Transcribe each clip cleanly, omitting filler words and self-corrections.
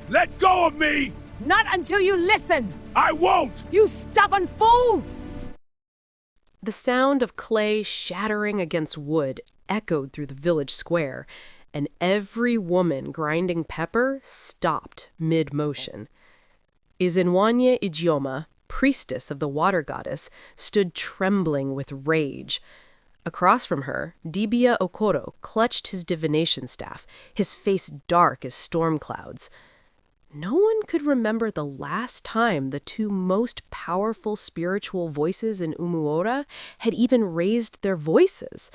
Let go of me! Not until you listen! I won't! You stubborn fool! The sound of clay shattering against wood echoed through the village square, and every woman grinding pepper stopped mid-motion. Izinwanye Ijeoma, priestess of the water goddess, stood trembling with rage. Across from her, Dibia Okoro clutched his divination staff, his face dark as storm clouds. No one could remember the last time the two most powerful spiritual voices in Umuora had even raised their voices.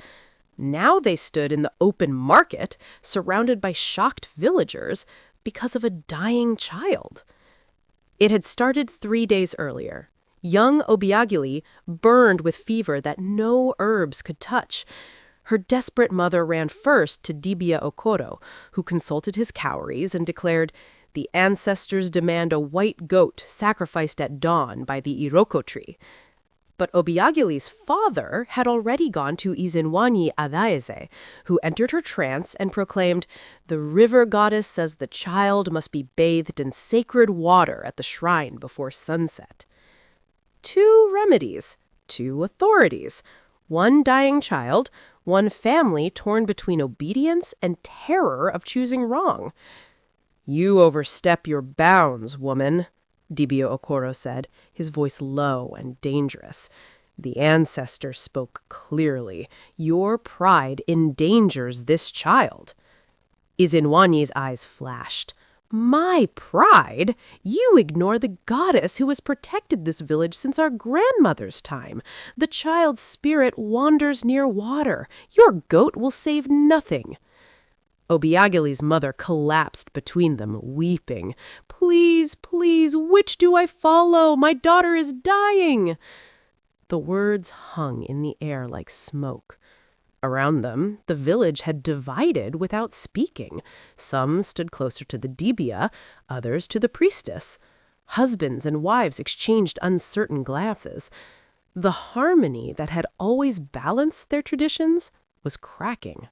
Now they stood in the open market, surrounded by shocked villagers, because of a dying child. It had started 3 days earlier. Young Obiageli burned with fever that no herbs could touch. Her desperate mother ran first to Dibia Okoro, who consulted his cowries and declared, "The ancestors demand a white goat sacrificed at dawn by the Iroko tree." But Obiageli's father had already gone to Izinwanye Adaeze, who entered her trance and proclaimed, "The river goddess says the child must be bathed in sacred water at the shrine before sunset." 2 remedies, 2 authorities, 1 dying child, 1 family torn between obedience and terror of choosing wrong. "You overstep your bounds, woman," Dibia Okoro said, his voice low and dangerous. "The ancestor spoke clearly. Your pride endangers this child." Izinwanye's eyes flashed. "My pride? You ignore the goddess who has protected this village since our grandmother's time. The child's spirit wanders near water. Your goat will save nothing." Obiageli's mother collapsed between them, weeping. "Please, please, which do I follow? My daughter is dying." The words hung in the air like smoke. Around them, the village had divided without speaking. Some stood closer to the Dibia, others to the priestess. Husbands and wives exchanged uncertain glances. The harmony that had always balanced their traditions was cracking.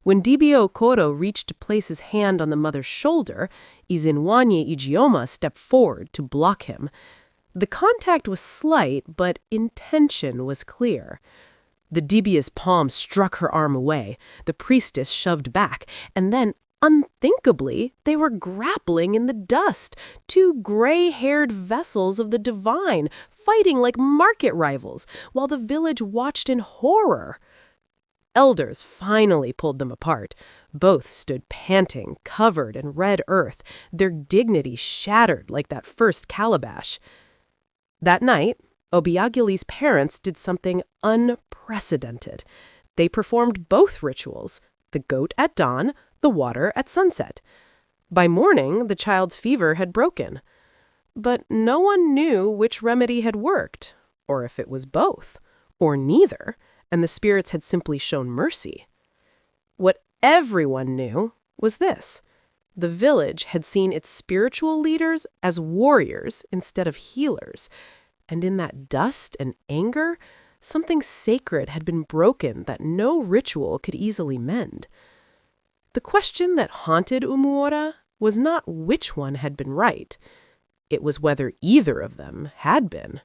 When Dibia Okoro reached to place his hand on the mother's shoulder, Izinwanye Ijeoma stepped forward to block him. The contact was slight, but intention was clear. The Dibia's palm struck her arm away. The priestess shoved back, and then, unthinkably, they were grappling in the dust, 2 gray-haired vessels of the divine, fighting like market rivals, while the village watched in horror. Elders finally pulled them apart. Both stood panting, covered in red earth, their dignity shattered like that first calabash. That night, Obiageli's parents did something unprecedented. They performed both rituals, the goat at dawn, the water at sunset. By morning, the child's fever had broken. But no one knew which remedy had worked, or if it was both, or neither, and the spirits had simply shown mercy. What everyone knew was this: the village had seen its spiritual leaders as warriors instead of healers, and in that dust and anger, something sacred had been broken that no ritual could easily mend. The question that haunted Umuora was not which one had been right. It was whether either of them had been.